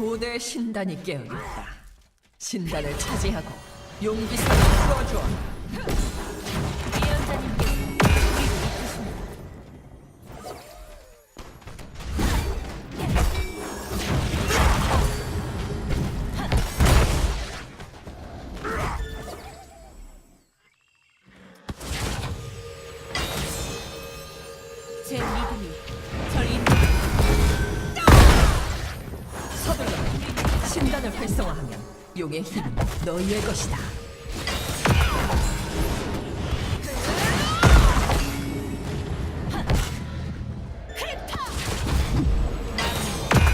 고대 신단이 깨어있다. 신단을 차지하고 용기사를 풀어줘. 예언자님께서 우리를 이끄십니다. 제 믿음이 절 인도합니다. 서둘러 신단을 활성화하면 용의 힘은 너희의 것이다.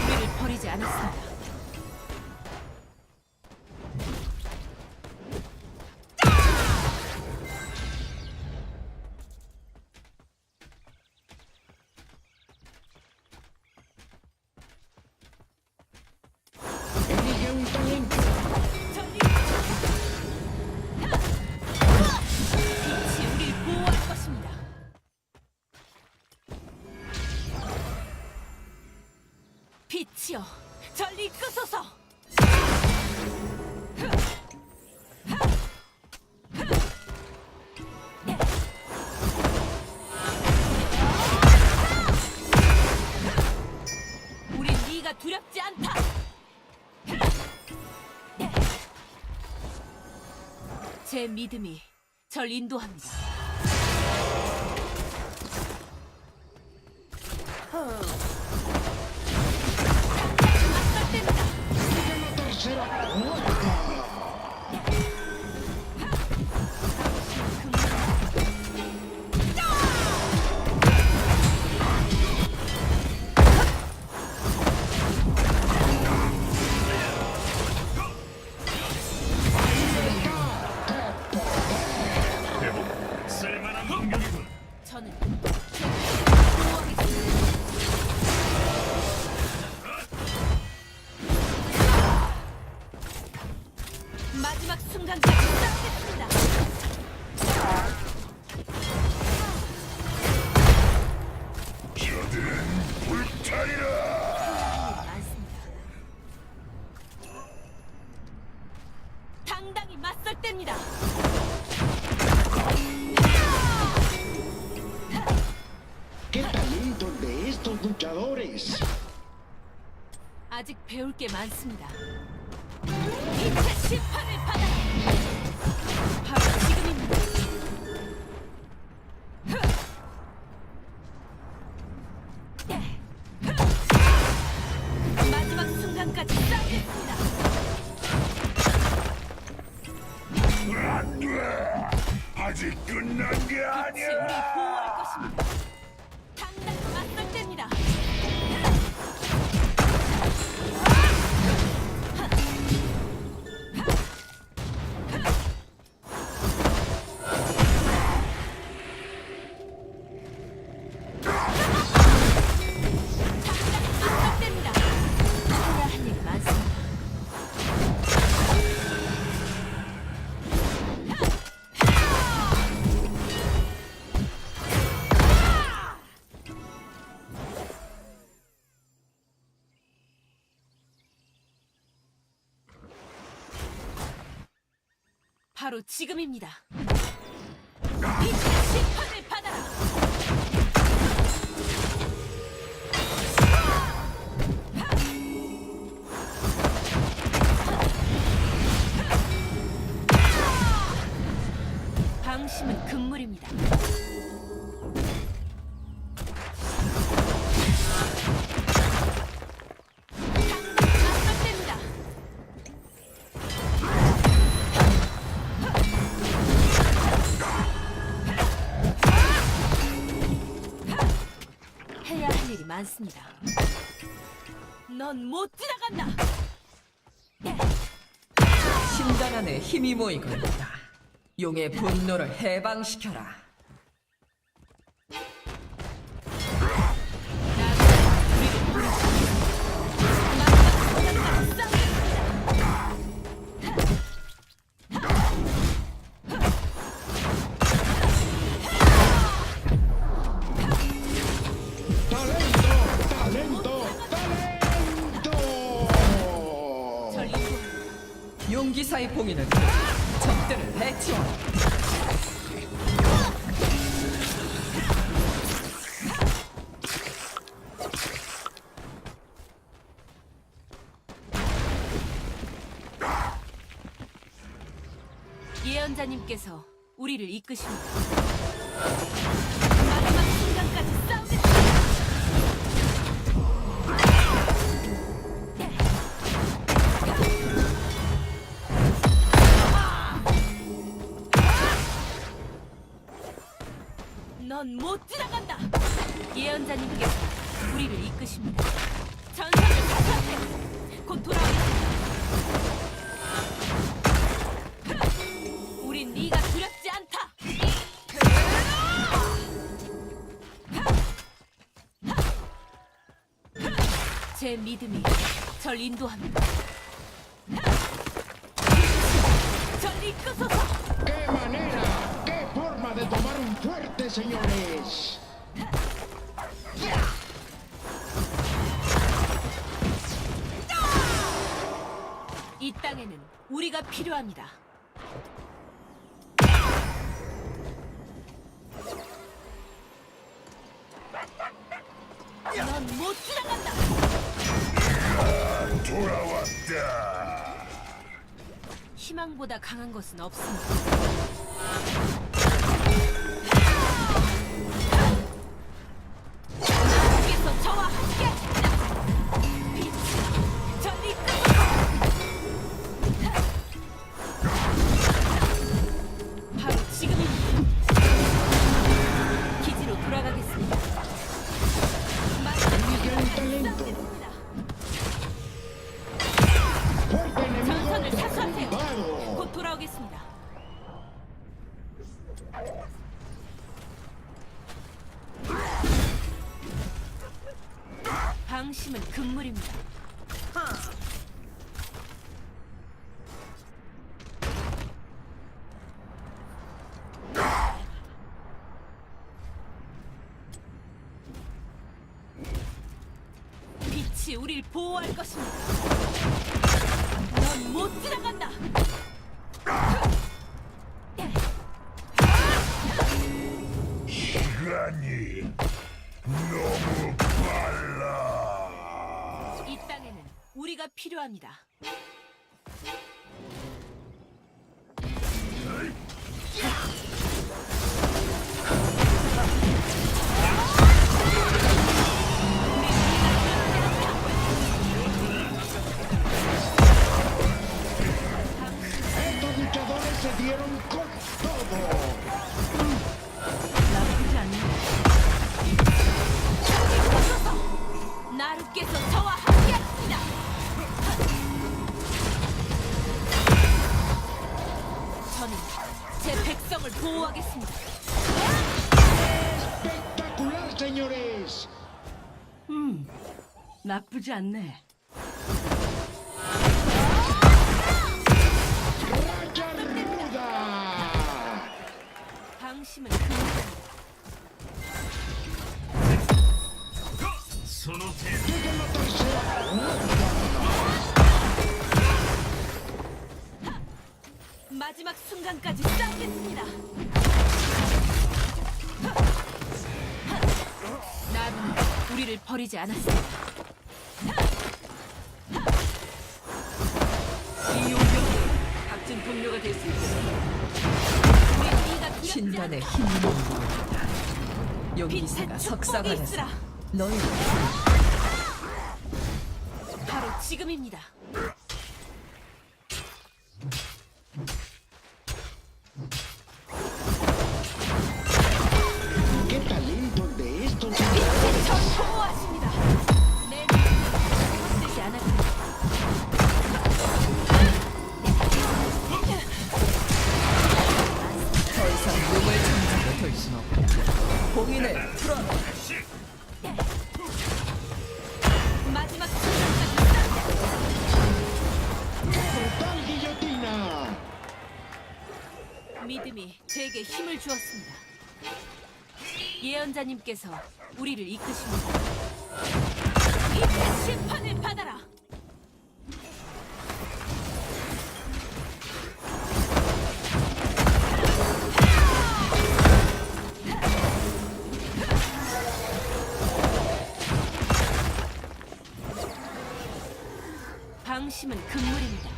우리를 버리지 않았습니다. Elige un talento. 빛이 우리를 보호할 것입니다. 빛이여, 절 이끄소서. 우린 네가 두렵지 않다. 제 믿음이 절 인도합니다. La tercera muerte. 쓸만한 공격이군. 저는 보호하겠습니다. 마지막 순간까지 싸우겠습니다. 저들은 불타리라. 많습니다. 당당히 맞설 때입니다. ¡Qué talento de estos luchadores! 아직 배울 게 많습니다. 빛의 심판을 받아. 바로 지금입니다. 마지막 순간까지 싸우겠습니다. 안 돼. 아직 끝난 게 빛이 아니야. 우리 보호할 것입니다. 당당히 맞설 때입니다. 맞설 때입니다. 해야 할 일이 많습니다. 바로 지금입니다. 빛의 심판을 받아라. 방심은 금물입니다. 맞설 때입니다. 해야 할 일이 많습니다. 넌 못 지나간다. 신단 안에 힘이 모이고 있다. 용의 분노를 해방시켜라. ¡Talento! ¡Talento! ¡Talento! 용기사의 봉인을 풀어 적들을 해치워라. 예언자님께서 우리를 이끄십니다. 마지막 순간까지 싸우겠습니다. 넌 못 지나간다. 예언자님께서 우리를 이끄십니다. 전선을 사수하세요. 곧 돌아오겠습니다. 우린 네가 두렵지 않다. 제 믿음이 절 인도합니다. 절 이끄소서. ¡Qué manera! ¡Qué forma de tomar un fuerte, señores! 이 땅에는 우리가 필요합니다. 넌 못 지나간다. 돌아왔다. 희망보다 강한 것은 없습니다. 나께서 저와 함께 빛이 절 이끌소서. 바로 지금입니다. 기지로 돌아가겠습니다. Gran talento. ¡Fuerte 전선을 enemigo 사수하세요. derribado! 곧 돌아오겠습니다. 방심은 금물입니다. 빛이 우릴 보호할 것입니다. 넌 못 지나간다. 시간이 너무 빨라. 이 땅에는 우리가 필요합니다. Estos luchadores se dieron con todo. 나루께서 저와 함께하십니다. 저는 제 백성을 보호하겠습니다. ¡Espectacular, señores! 나쁘지 않네. ¡Raya ruda! 방심은 금물입니다. その手 ¡Llega la tercera cuerda! 마지막 순간까지 싸우겠습니다. 나루는 우리를 버리지 않았습니다. 이 용병은 값진 동료가 될 수 있다. 우린 네가 두렵지 신단의 않다. 힘이 모이다. 용기사가 빛의 축복이 석상하여서 있으라. 너희를 바로 지금입니다. ¡Qué talento de estos 빛이 luchadores! 절 보호하십니다. 내 믿음은 헛되지 않았습니다. 더 이상 용을 잠자게 될 순 없다. 봉인을 풀어라. 마지막 순간까지 싸우자. ¡Brutal guillotina! 믿음이 제게 힘을 주었습니다. 예언자님께서 우리를 이끄십니다. 이 심판을 받아라. 방심은 금물입니다.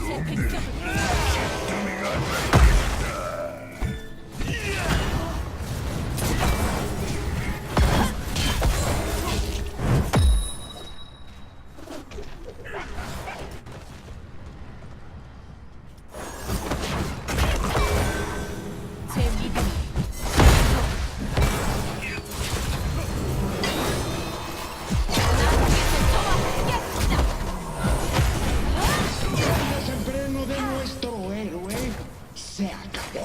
제 백성을 제 믿음이 El desenfreno de nuestro héroe se acabó.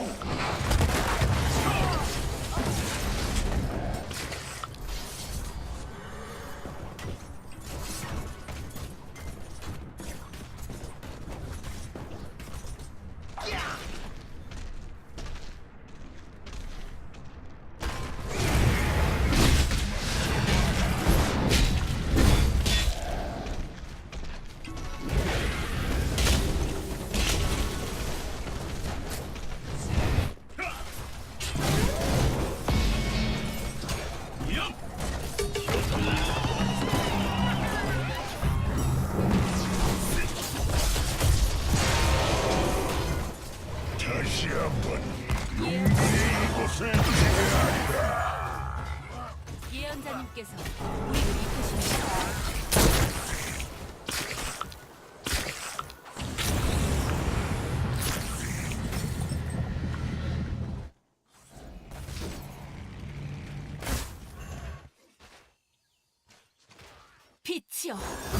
다시 한번 이곳을 지배하리라. 예언자님께서 우리를 이끄십니다. 빛이여,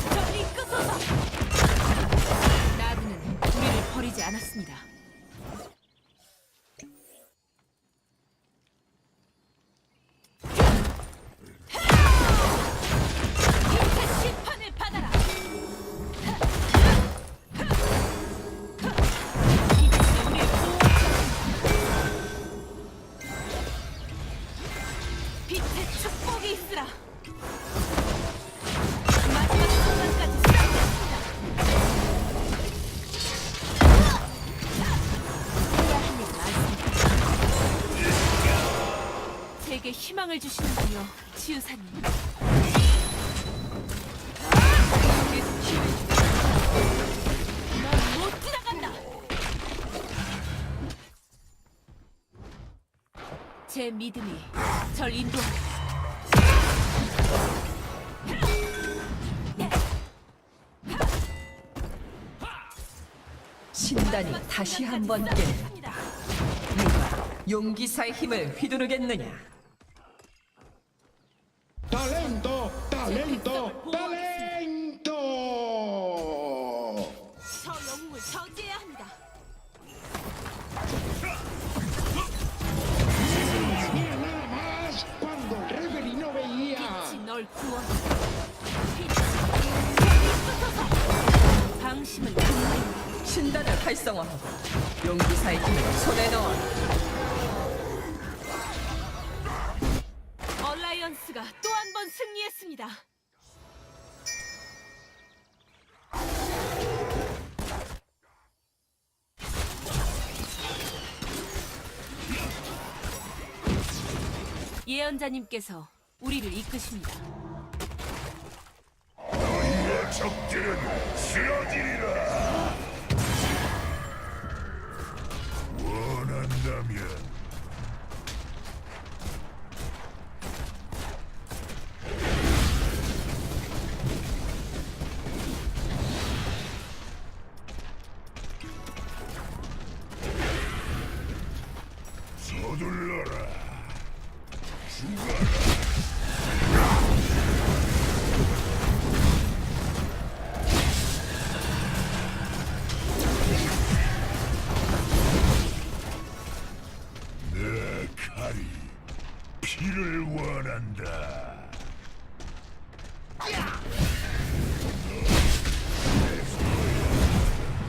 저를 이끄소서! 나그는 우리를 버리지 않았습니다. 빛의 심판을 받아라! 빛이 우리를 보호하셨습니다. 빛의 축복이 있으라! 마지막 순간까지 싸우겠습니다. 해야 할 일이 많습니다. 제게 희망을 주시는군요, 지우사님. 넌 못 지나간다. 제 믿음이 절 인도한다. 신단이 다시 한번 깨어났다. 누가 용기사의 힘을 휘두르겠느냐? Talento, talento, talento. 저 영웅을 저지해야 합니다. Mira nada más cuando el referee no veía. 빛이 널 구원해. 빛이 저를 이끄소서. 방심은 금물입니다. 신단을 활성화하고 용기사의 힘을 손에 넣어라. 얼라이언스가 또 한 번 승리했습니다. 예언자님께서 우리를 이끄십니다. 너희의 적들은 쓰러지리라. 원한다면 서둘러라. 내 칼이 피를 원한다.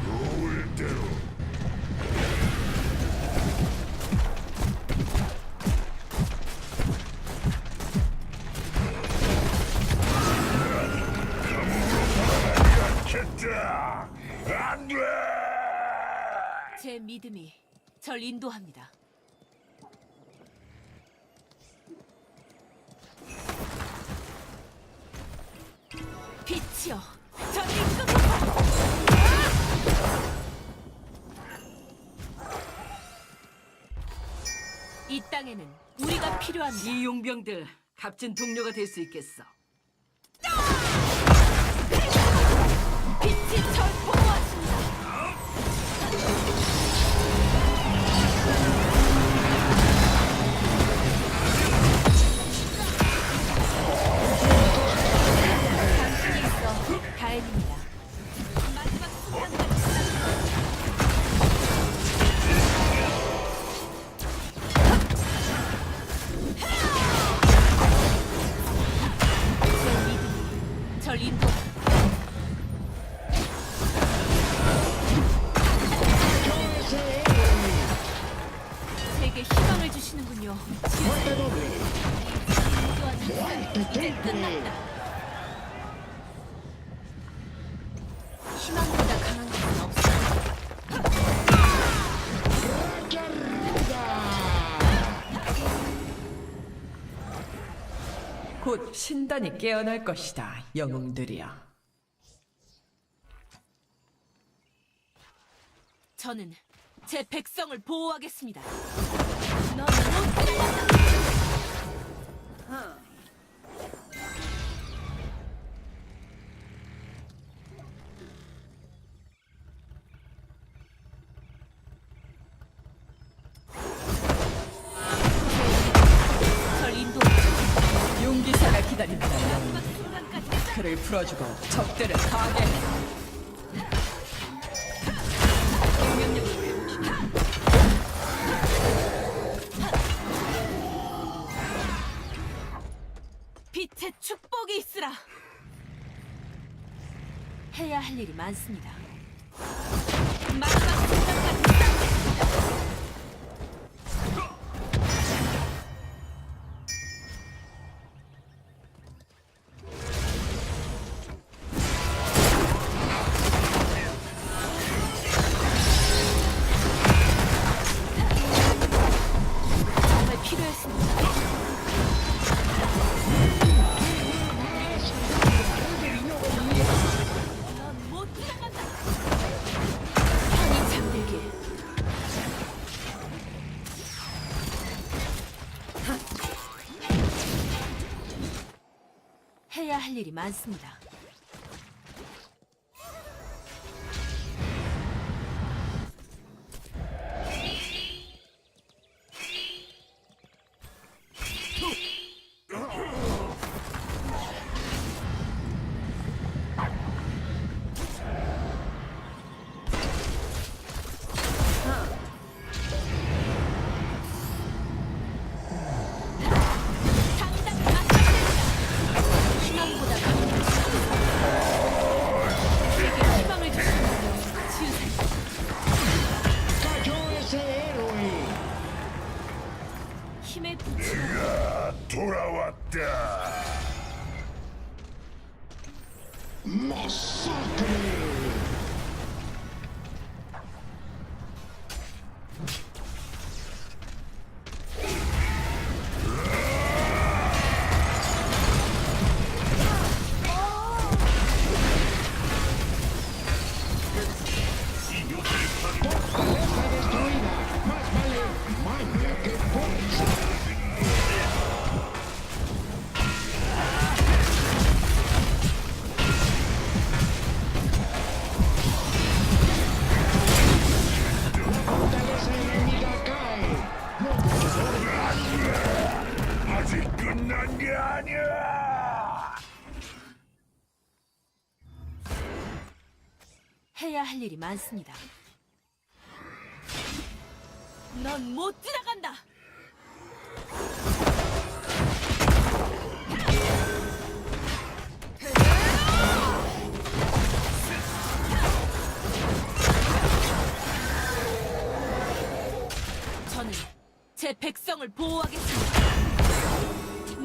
놓을 대로 제 믿음이 절 인도합니다. 빛이여, 절 이끌어라! 이 땅에는 우리가 필요합니다. 이 용병들 값진 동료가 될 수 있겠어. 빛이 절 보호하십니다. 당신이 있어 다행입니다. 마지막 순간까지 제 믿음이 절 인도합니다. 제게 희망을 주시는군요. Muerte doble. 인도하는 이제 끝났다. 희망보다 강한 것은 없어. Racha ruda. 곧 신단이 깨어날 것이다, 영웅들이여. 저는 제 백성을 보호하겠습니다. 넌 못 들어간다. 절 인도해. 용기사가 기다린다, 영웅. 마지막 순간까지 그를 풀어주고 적들을 파괴해. 빛의 축복이 있으라. 해야 할 일이 많습니다. 마지막 순간까지 싸우겠습니다. 정말 필요했습니다. 넌 못 지나간다. 편히 잠들게. 해야 할 일이 많습니다. 당장 맞서겠다. 희망보다 강한 제게 희망을 주시는군요. 치유사. Cayó ese héroe. 힘의 부치. 돌아왔다. Masacre. Fortaleza destruida. Más vale magia que fuerza. Fortaleza enemiga cae. 아직 끝난 게 아니야. 해야 할 일이 많습니다. 넌 못 지나간다. 저는 제 백성을 보호하겠습니다.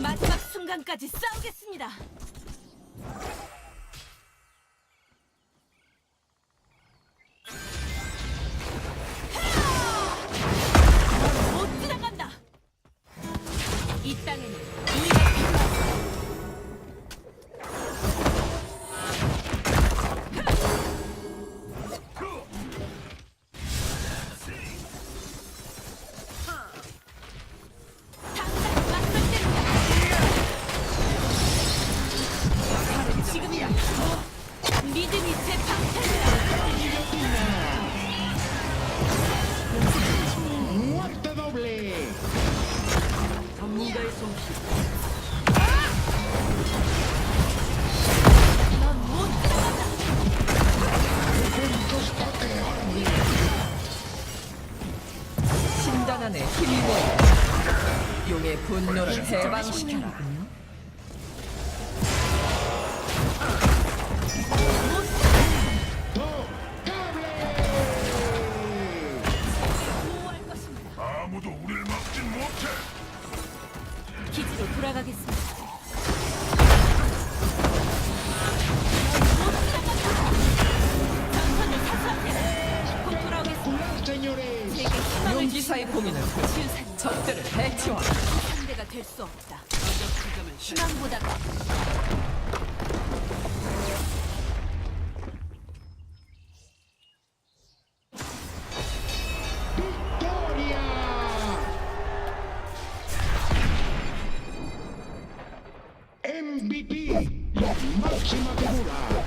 마지막 순간까지 싸우겠습니다. 용의 분노를 해방시켜라. 보호할 것입니다. 아무도 우리를 막진 못해. 기지로 돌아가겠습니다. 전선을 사수하세요. 곧 돌아오겠습니다. señores. 제게 희망을 용기사의 공인을 지우사님 적들을 해치워라. 상대가 될 수 없다. 희망보다가 ¡Victoria! MVP, la máxima figura.